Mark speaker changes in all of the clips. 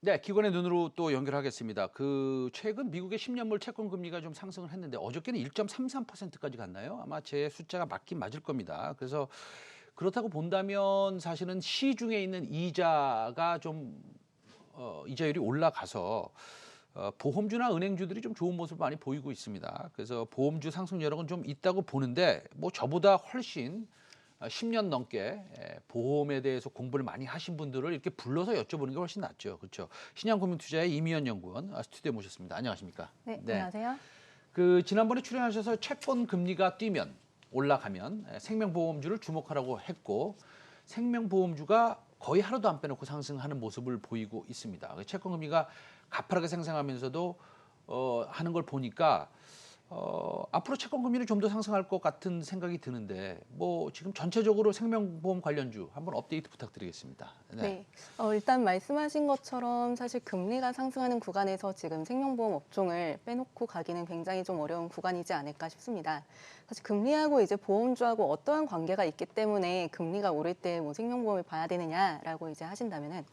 Speaker 1: 네, 기관의 눈으로 또 연결하겠습니다. 최근 미국의 10년물 채권 금리가 좀 상승을 했는데 어저께는 1.33%까지 갔나요? 아마 제 숫자가 맞긴 맞을 겁니다. 그래서 그렇다고 본다면 사실은 시중에 있는 이자가 좀 이자율이 올라가서 보험주나 은행주들이 좀 좋은 모습을 많이 보이고 있습니다. 그래서 보험주 상승 여력은 좀 있다고 보는데 뭐 저보다 훨씬 10년 넘게 보험에 대해서 공부를 많이 하신 분들을 이렇게 불러서 여쭤보는 게 훨씬 낫죠. 그렇죠. 신한금융투자의 이미연 연구원 스튜디오에 모셨습니다. 안녕하십니까?
Speaker 2: 네, 안녕하세요.
Speaker 1: 지난번에 출연하셔서 채권 금리가 뛰면 올라가면 생명보험주를 주목하라고 했고 생명보험주가 거의 하루도 안 빼놓고 상승하는 모습을 보이고 있습니다. 채권 금리가 가파르게 상승하면서도 하는 걸 보니까 앞으로 채권 금리는 좀 더 상승할 것 같은 생각이 드는데 뭐 지금 전체적으로 생명보험 관련주 한번 업데이트 부탁드리겠습니다.
Speaker 2: 네. 일단 말씀하신 것처럼 사실 금리가 상승하는 구간에서 지금 생명보험 업종을 빼놓고 가기는 굉장히 좀 어려운 구간이지 않을까 싶습니다. 사실 금리하고 이제 보험주하고 어떠한 관계가 있기 때문에 금리가 오를 때 뭐 생명보험을 봐야 되느냐라고 이제 하신다면은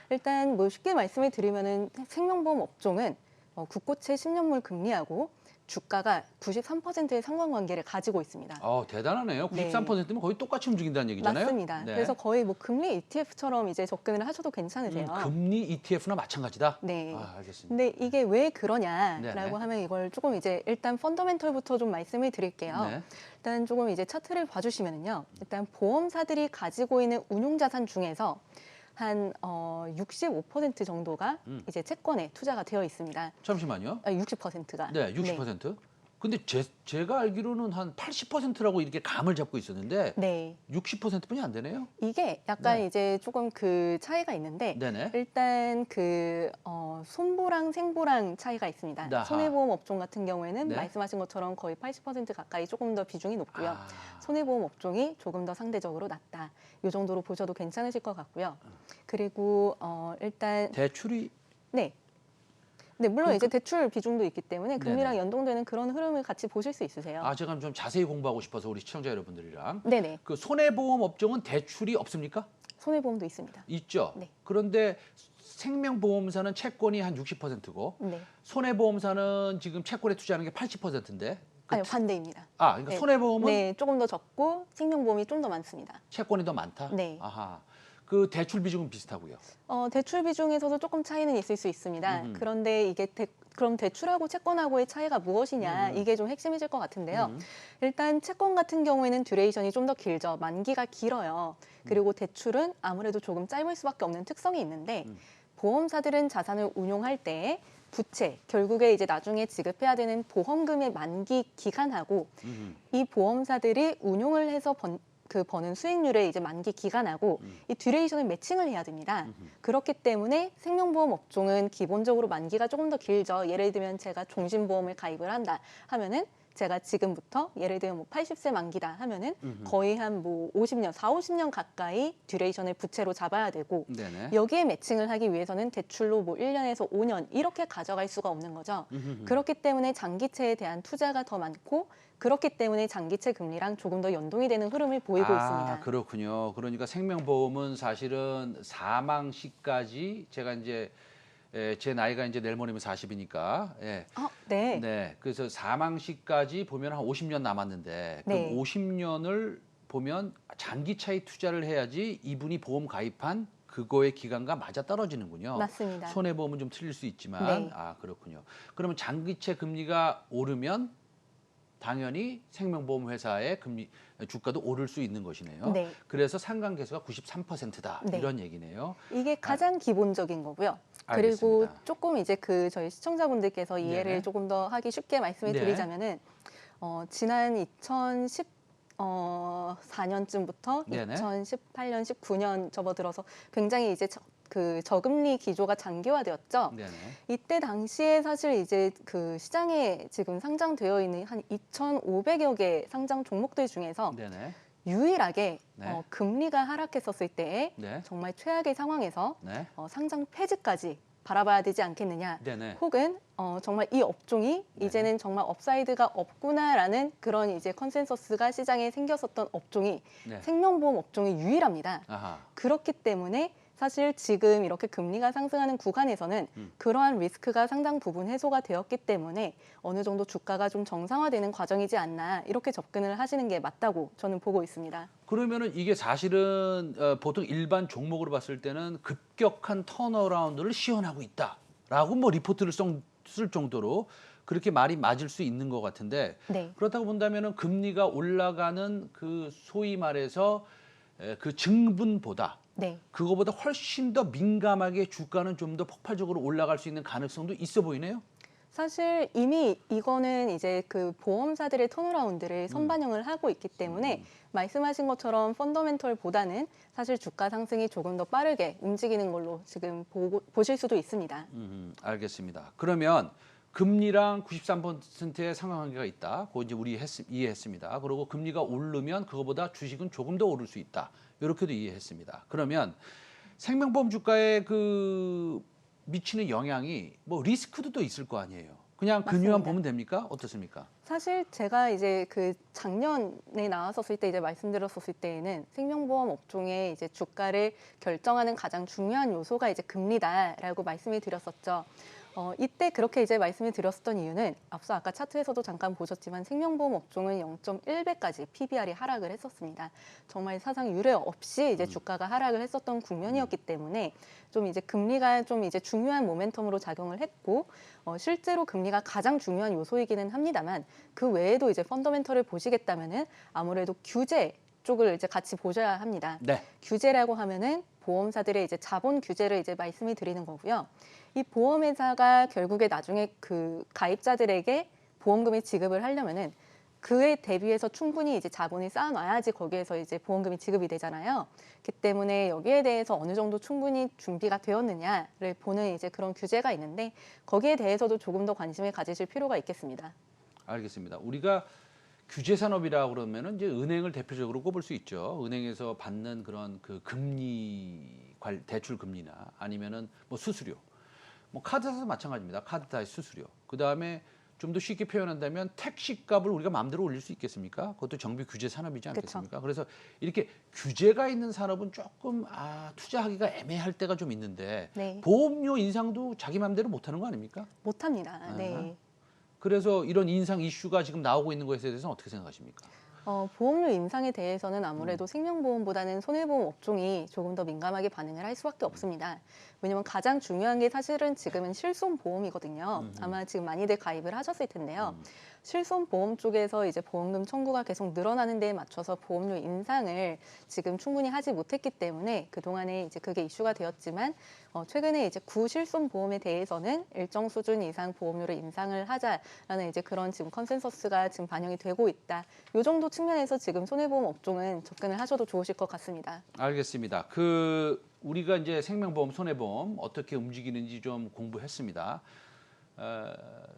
Speaker 2: 일단 뭐 쉽게 말씀을 드리면은 생명보험 업종은 국고채 10년물 금리하고 주가가 93%의 상관관계를 가지고 있습니다.
Speaker 1: 대단하네요.
Speaker 2: 네.
Speaker 1: 93%면 거의 똑같이 움직인다는 얘기잖아요.
Speaker 2: 맞습니다.
Speaker 1: 네.
Speaker 2: 그래서 거의 뭐 금리 ETF처럼 이제 접근을 하셔도 괜찮으세요.
Speaker 1: 금리 ETF나 마찬가지다.
Speaker 2: 네.
Speaker 1: 알겠습니다.
Speaker 2: 근데 이게 왜 그러냐라고
Speaker 1: 네네.
Speaker 2: 하면 이걸 조금 이제 일단 펀더멘털부터 좀 말씀을 드릴게요.
Speaker 1: 네.
Speaker 2: 일단 조금 이제 차트를 봐주시면은요. 일단 보험사들이 가지고 있는 운용자산 중에서 한 65% 정도가 이제 채권에 투자가 되어 있습니다.
Speaker 1: 잠시만요.
Speaker 2: 60%가.
Speaker 1: 네, 60%. 근데 제가 알기로는 한 80%라고 이렇게 감을 잡고 있었는데
Speaker 2: 네.
Speaker 1: 60%뿐이 안 되네요.
Speaker 2: 이게 약간
Speaker 1: 네.
Speaker 2: 이제 조금 그 차이가 있는데
Speaker 1: 네네.
Speaker 2: 일단 손보랑 생보랑 차이가 있습니다.
Speaker 1: 아하.
Speaker 2: 손해보험 업종 같은 경우에는
Speaker 1: 네.
Speaker 2: 말씀하신 것처럼 거의 80% 가까이 조금 더 비중이 높고요.
Speaker 1: 아.
Speaker 2: 손해보험 업종이 조금 더 상대적으로 낮다. 이 정도로 보셔도 괜찮으실 것 같고요. 그리고 일단
Speaker 1: 대출이
Speaker 2: 네. 네, 물론
Speaker 1: 그러니까-
Speaker 2: 이제 대출 비중도 있기 때문에 금리랑
Speaker 1: 네네.
Speaker 2: 연동되는 그런 흐름을 같이 보실 수 있으세요.
Speaker 1: 제가 좀 자세히 공부하고 싶어서 우리 시청자 여러분들이랑
Speaker 2: 네네.
Speaker 1: 그 손해보험 업종은 대출이 없습니까?
Speaker 2: 손해보험도 있습니다.
Speaker 1: 있죠.
Speaker 2: 네.
Speaker 1: 그런데 생명보험사는 채권이 한 60%고
Speaker 2: 네.
Speaker 1: 손해보험사는 지금 채권에 투자하는 게 80%인데
Speaker 2: 아니, 반대입니다.
Speaker 1: 그러니까
Speaker 2: 네.
Speaker 1: 손해보험은
Speaker 2: 네, 조금 더 적고 생명보험이 좀 더 많습니다.
Speaker 1: 채권이 더 많다.
Speaker 2: 네.
Speaker 1: 아하. 그 대출 비중은 비슷하고요.
Speaker 2: 대출 비중에서도 조금 차이는 있을 수 있습니다. 그런데 이게 그럼 대출하고 채권하고의 차이가 무엇이냐 이게 좀 핵심이실 것 같은데요. 일단 채권 같은 경우에는 듀레이션이 좀 더 길죠. 만기가 길어요. 그리고 대출은 아무래도 조금 짧을 수밖에 없는 특성이 있는데 보험사들은 자산을 운용할 때 부채, 결국에 이제 나중에 지급해야 되는 보험금의 만기 기간하고 이 보험사들이 운용을 해서 버는 수익률의 이제 만기 기간하고 이 듀레이션을 매칭을 해야 됩니다. 그렇기 때문에 생명보험 업종은 기본적으로 만기가 조금 더 길죠. 예를 들면 제가 종신보험을 가입을 한다 하면은 제가 지금부터 예를 들면 뭐 80세 만기다 하면은 거의 한 뭐 50년, 4, 50년 가까이 듀레이션을 부채로 잡아야 되고
Speaker 1: 네네.
Speaker 2: 여기에 매칭을 하기 위해서는 대출로 뭐 1년에서 5년 이렇게 가져갈 수가 없는 거죠. 그렇기 때문에 장기채에 대한 투자가 더 많고 그렇기 때문에 장기채 금리랑 조금 더 연동이 되는 흐름을 보이고 있습니다.
Speaker 1: 그렇군요. 그러니까 생명보험은 사실은 사망 시까지 제가 이제 제 나이가 이제 내일 모레면 40이니까
Speaker 2: 네.
Speaker 1: 네. 그래서 사망 시까지 보면 한 50년 남았는데 그럼
Speaker 2: 네.
Speaker 1: 50년을 보면 장기차에 투자를 해야지 이분이 보험 가입한 그거의 기간과 맞아 떨어지는군요.
Speaker 2: 맞습니다.
Speaker 1: 손해보험은 좀 틀릴 수 있지만
Speaker 2: 네.
Speaker 1: 그렇군요. 그러면 장기채 금리가 오르면 당연히 생명보험 회사의 금리 주가도 오를 수 있는 것이네요.
Speaker 2: 네.
Speaker 1: 그래서 상관계수가 93%다
Speaker 2: 네.
Speaker 1: 이런 얘기네요.
Speaker 2: 이게 가장 기본적인 거고요. 그리고
Speaker 1: 알겠습니다.
Speaker 2: 조금 이제 저희 시청자분들께서 이해를
Speaker 1: 네네.
Speaker 2: 조금 더 하기 쉽게 말씀을
Speaker 1: 네.
Speaker 2: 드리자면은 지난 2014년쯤부터
Speaker 1: 네네.
Speaker 2: 2018년, 19년 접어들어서 굉장히 이제 그 저금리 기조가 장기화되었죠.
Speaker 1: 네네.
Speaker 2: 이때 당시에 사실 이제 그 시장에 지금 상장되어 있는 한 2,500여 개 상장 종목들 중에서
Speaker 1: 네네.
Speaker 2: 유일하게
Speaker 1: 네.
Speaker 2: 금리가 하락했었을 때
Speaker 1: 네.
Speaker 2: 정말 최악의 상황에서
Speaker 1: 네.
Speaker 2: 상장 폐지까지 바라봐야 되지 않겠느냐.
Speaker 1: 네네.
Speaker 2: 혹은 정말 이 업종이
Speaker 1: 네.
Speaker 2: 이제는 정말 업사이드가 없구나라는 그런 이제 컨센서스가 시장에 생겼었던 업종이
Speaker 1: 네.
Speaker 2: 생명보험 업종이 유일합니다.
Speaker 1: 아하.
Speaker 2: 그렇기 때문에 사실 지금 이렇게 금리가 상승하는 구간에서는 그러한 리스크가 상당 부분 해소가 되었기 때문에 어느 정도 주가가 좀 정상화되는 과정이지 않나 이렇게 접근을 하시는 게 맞다고 저는 보고 있습니다.
Speaker 1: 그러면은 이게 사실은 보통 일반 종목으로 봤을 때는 급격한 턴어라운드를 시현하고 있다라고 뭐 리포트를 쓸 정도로 그렇게 말이 맞을 수 있는 것 같은데
Speaker 2: 네.
Speaker 1: 그렇다고 본다면은 금리가 올라가는 그 소위 말해서 그 증분보다
Speaker 2: 네.
Speaker 1: 그거보다 훨씬 더 민감하게 주가는 좀 더 폭발적으로 올라갈 수 있는 가능성도 있어 보이네요.
Speaker 2: 사실 이미 이거는 이제 그 보험사들의 턴어라운드를 선반영을 하고 있기 때문에 말씀하신 것처럼 펀더멘털보다는 사실 주가 상승이 조금 더 빠르게 움직이는 걸로 지금 보실 수도 있습니다.
Speaker 1: 알겠습니다. 그러면 금리랑 93%의 상관관계가 있다. 그거 이제 우리 이해했습니다. 그리고 금리가 오르면 그거보다 주식은 조금 더 오를 수 있다. 이렇게도 이해했습니다. 그러면 생명보험 주가에 그 미치는 영향이 뭐 리스크도 또 있을 거 아니에요. 그냥 근유만
Speaker 2: 맞습니다.
Speaker 1: 보면 됩니까? 어떻습니까?
Speaker 2: 사실 제가 이제 그 작년에 나왔었을 때 이제 말씀드렸었을 때에는 생명보험 업종의 이제 주가를 결정하는 가장 중요한 요소가 이제 금리다라고 말씀을 드렸었죠. 이때 그렇게 이제 말씀을 드렸었던 이유는 앞서 아까 차트에서도 잠깐 보셨지만 생명보험 업종은 0.1배까지 PBR이 하락을 했었습니다. 정말 사상 유례 없이 이제 주가가 하락을 했었던 국면이었기 때문에 좀 이제 금리가 좀 이제 중요한 모멘텀으로 작용을 했고 실제로 금리가 가장 중요한 요소이기는 합니다만 그 외에도 이제 펀더멘털을 보시겠다면은 아무래도 규제 쪽을 이제 같이 보셔야 합니다.
Speaker 1: 네.
Speaker 2: 규제라고 하면은 보험사들의 이제 자본 규제를 이제 말씀을 드리는 거고요. 이 보험회사가 결국에 나중에 그 가입자들에게 보험금을 지급을 하려면은 그에 대비해서 충분히 이제 자본을 쌓아놔야지 거기에서 이제 보험금이 지급이 되잖아요. 그렇기 때문에 여기에 대해서 어느 정도 충분히 준비가 되었느냐를 보는 이제 그런 규제가 있는데 거기에 대해서도 조금 더 관심을 가지실 필요가 있겠습니다.
Speaker 1: 알겠습니다. 우리가 규제 산업이라고 그러면은 이제 은행을 대표적으로 꼽을 수 있죠. 은행에서 받는 그런 그 대출 금리나 아니면은 뭐 수수료, 뭐 카드사도 마찬가지입니다. 카드사의 수수료. 그 다음에 좀 더 쉽게 표현한다면 택시 값을 우리가 마음대로 올릴 수 있겠습니까? 그것도 정비 규제 산업이지 않겠습니까? 그래서 이렇게 규제가 있는 산업은 조금 투자하기가 애매할 때가 좀 있는데
Speaker 2: 네.
Speaker 1: 보험료 인상도 자기 마음대로 못하는 거 아닙니까?
Speaker 2: 못합니다. 네.
Speaker 1: 그래서 이런 인상 이슈가 지금 나오고 있는 것에 대해서는 어떻게 생각하십니까?
Speaker 2: 보험료 인상에 대해서는 아무래도 생명보험보다는 손해보험 업종이 조금 더 민감하게 반응을 할 수밖에 없습니다. 왜냐하면 가장 중요한 게 사실은 지금은 실손보험이거든요. 아마 지금 많이들 가입을 하셨을 텐데요. 실손보험 쪽에서 이제 보험금 청구가 계속 늘어나는 데에 맞춰서 보험료 인상을 지금 충분히 하지 못했기 때문에 그동안에 이제 그게 이슈가 되었지만 최근에 이제 구실손보험에 대해서는 일정 수준 이상 보험료를 인상을 하자라는 이제 그런 지금 컨센서스가 지금 반영이 되고 있다. 이 정도 측면에서 지금 손해보험 업종은 접근을 하셔도 좋으실 것 같습니다.
Speaker 1: 알겠습니다. 우리가 이제 생명보험, 손해보험 어떻게 움직이는지 좀 공부했습니다.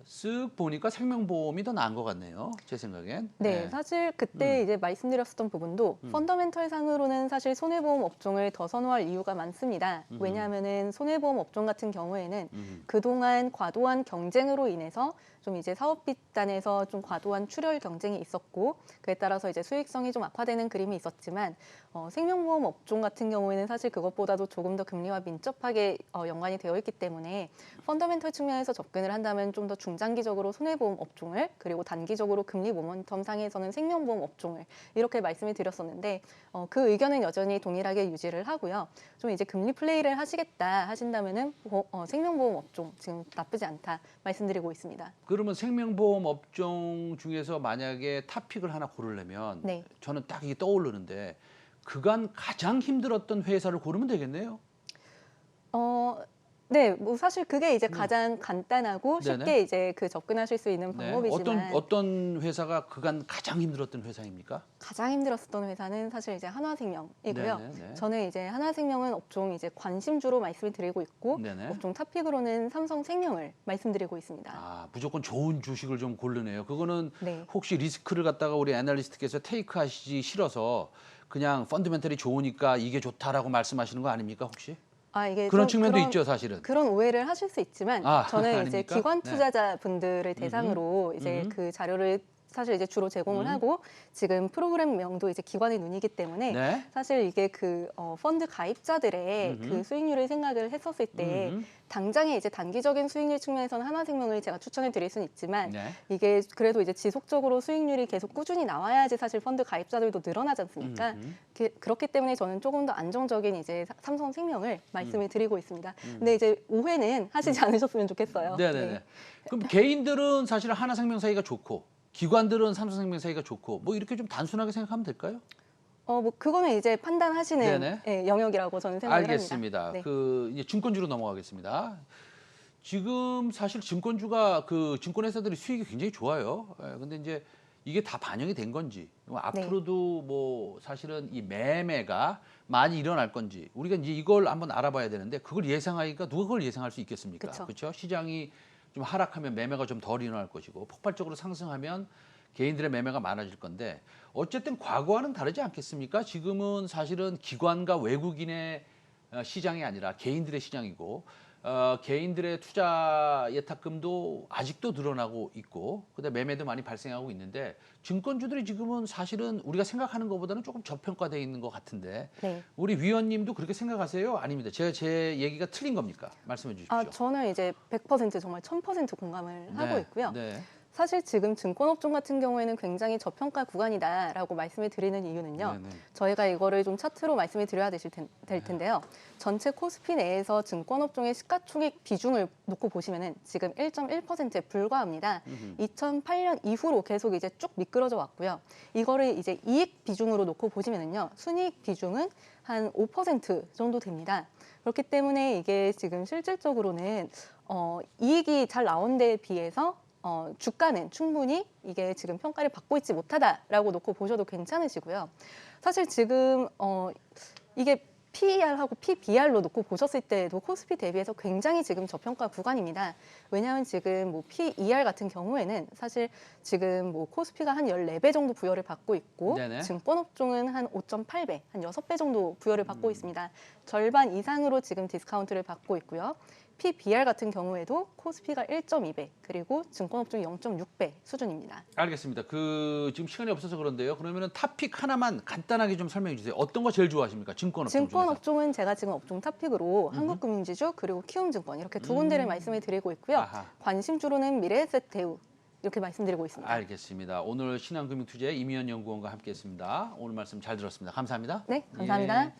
Speaker 1: 쓱 보니까 생명보험이 더 나은 것 같네요. 제 생각엔.
Speaker 2: 네, 사실 그때 이제 말씀드렸었던 부분도 펀더멘털 상으로는 사실 손해보험 업종을 더 선호할 이유가 많습니다. 왜냐하면은 손해보험 업종 같은 경우에는 그동안 과도한 경쟁으로 인해서 좀 이제 사업비단에서 좀 과도한 출혈 경쟁이 있었고 그에 따라서 이제 수익성이 좀 악화되는 그림이 있었지만 생명보험 업종 같은 경우에는 사실 그것보다도 조금 더 금리와 민첩하게 연관이 되어 있기 때문에 펀더멘털 측면에서 접근을 한다면 좀 더 중장기적으로 손해보험 업종을 그리고 단기적으로 금리 모멘텀 상에서는 생명보험 업종을 이렇게 말씀을 드렸었는데 그 의견은 여전히 동일하게 유지를 하고요. 좀 이제 금리 플레이를 하시겠다 하신다면은 생명보험 업종 지금 나쁘지 않다 말씀드리고 있습니다.
Speaker 1: 그러면 생명보험 업종 중에서 만약에 탑픽을 하나 고르려면
Speaker 2: 네.
Speaker 1: 저는 딱 이게 떠오르는데 그간 가장 힘들었던 회사를 고르면 되겠네요.
Speaker 2: 네, 뭐 사실 그게 이제 가장 간단하고
Speaker 1: 네네.
Speaker 2: 쉽게 이제 그 접근하실 수 있는
Speaker 1: 네.
Speaker 2: 방법이지만
Speaker 1: 어떤 회사가 그간 가장 힘들었던 회사입니까?
Speaker 2: 가장 힘들었었던 회사는 사실 이제 한화생명이고요.
Speaker 1: 네네.
Speaker 2: 저는 이제 한화생명은 업종 이제 관심주로 말씀을 드리고 있고
Speaker 1: 네네.
Speaker 2: 업종 탑픽으로는 삼성생명을 말씀드리고 있습니다.
Speaker 1: 무조건 좋은 주식을 좀 고르네요. 그거는
Speaker 2: 네.
Speaker 1: 혹시 리스크를 갖다가 우리 애널리스트께서 테이크 하시기 싫어서 그냥 펀드멘털이 좋으니까 이게 좋다라고 말씀하시는 거 아닙니까 혹시?
Speaker 2: 아, 이게
Speaker 1: 그런
Speaker 2: 좀
Speaker 1: 측면도 있죠, 사실은.
Speaker 2: 그런 오해를 하실 수 있지만
Speaker 1: 아,
Speaker 2: 저는 이제
Speaker 1: 아닙니까?
Speaker 2: 기관
Speaker 1: 네.
Speaker 2: 투자자분들을 대상으로 이제
Speaker 1: 음.
Speaker 2: 그 자료를 사실 이제 주로 제공을 하고 지금 프로그램명도 이제 기관의 눈이기 때문에
Speaker 1: 네.
Speaker 2: 사실 이게 그 펀드 가입자들의 그 수익률을 생각을 했었을 때 당장에 이제 단기적인 수익률 측면에서는 하나생명을 제가 추천을 드릴 수는 있지만
Speaker 1: 네.
Speaker 2: 이게 그래도 이제 지속적으로 수익률이 계속 꾸준히 나와야지 사실 펀드 가입자들도 늘어나지 않습니까? 그렇기 때문에 저는 조금 더 안정적인 이제 삼성생명을 말씀을 드리고 있습니다. 근데 이제 오해는 하시지 않으셨으면 좋겠어요.
Speaker 1: 네네네.
Speaker 2: 네.
Speaker 1: 그럼 개인들은 사실 하나생명 사이가 좋고 기관들은 삼성생명 사이가 좋고 뭐 이렇게 좀 단순하게 생각하면 될까요?
Speaker 2: 뭐 그거는 이제 판단하시는
Speaker 1: 네네.
Speaker 2: 예, 영역이라고 저는 생각을
Speaker 1: 알겠습니다.
Speaker 2: 합니다. 네.
Speaker 1: 그 이제 증권주로 넘어가겠습니다. 지금 사실 증권주가 그 증권회사들이 수익이 굉장히 좋아요. 예, 근데 이제 이게 다 반영이 된 건지 뭐 앞으로도 뭐 사실은 이 매매가 많이 일어날 건지 우리가 이제 이걸 한번 알아봐야 되는데 그걸 예상하기가 누가 그걸 예상할 수 있겠습니까?
Speaker 2: 그쵸.
Speaker 1: 그렇죠? 시장이 좀 하락하면 매매가 좀 덜 일어날 것이고 폭발적으로 상승하면 개인들의 매매가 많아질 건데 어쨌든 과거와는 다르지 않겠습니까? 지금은 사실은 기관과 외국인의 시장이 아니라 개인들의 시장이고 개인들의 투자 예탁금도 아직도 늘어나고 있고 그다음에 매매도 많이 발생하고 있는데 증권주들이 지금은 사실은 우리가 생각하는 것보다는 조금 저평가되어 있는 것 같은데
Speaker 2: 네.
Speaker 1: 우리 위원님도 그렇게 생각하세요? 아닙니다. 제 얘기가 틀린 겁니까? 말씀해 주십시오.
Speaker 2: 아, 저는 이제 100% 정말 1000% 공감을 하고 있고요.
Speaker 1: 네.
Speaker 2: 사실 지금 증권업종 같은 경우에는 굉장히 저평가 구간이다라고 말씀을 드리는 이유는요.
Speaker 1: 네네.
Speaker 2: 저희가 이거를 좀 차트로 말씀을 드려야 될 텐데요. 전체 코스피 내에서 증권업종의 시가총액 비중을 놓고 보시면은 지금 1.1%에 불과합니다. 2008년 이후로 계속 이제 쭉 미끄러져 왔고요. 이거를 이제 이익 비중으로 놓고 보시면은요. 순이익 비중은 한 5% 정도 됩니다. 그렇기 때문에 이게 지금 실질적으로는 이익이 잘 나온 데에 비해서 주가는 충분히 이게 지금 평가를 받고 있지 못하다라고 놓고 보셔도 괜찮으시고요. 사실 지금 이게 PER하고 PBR로 놓고 보셨을 때도 코스피 대비해서 굉장히 지금 저평가 구간입니다. 왜냐하면 지금 뭐 PER 같은 경우에는 사실 지금 뭐 코스피가 한 14배 정도 부여를 받고 있고
Speaker 1: 네네.
Speaker 2: 증권업종은 한 5.8배, 한 6배 정도 부여를 받고 있습니다. 절반 이상으로 지금 디스카운트를 받고 있고요. PBR 같은 경우에도 코스피가 1.2배 그리고 증권업종이 0.6배 수준입니다.
Speaker 1: 알겠습니다. 그 지금 시간이 없어서 그런데요. 그러면은 탑픽 하나만 간단하게 좀 설명해 주세요. 어떤 거 제일 좋아하십니까? 증권업종 중에서.
Speaker 2: 증권업종은 제가 지금 업종 탑픽으로 한국금융지주 그리고 키움증권 이렇게 두 군데를 말씀을 드리고 있고요.
Speaker 1: 아하.
Speaker 2: 관심주로는 미래에셋 대우 이렇게 말씀드리고 있습니다.
Speaker 1: 알겠습니다. 오늘 신한금융투자의 임희연 연구원과 함께했습니다. 오늘 말씀 잘 들었습니다. 감사합니다.
Speaker 2: 네, 감사합니다.
Speaker 1: 예.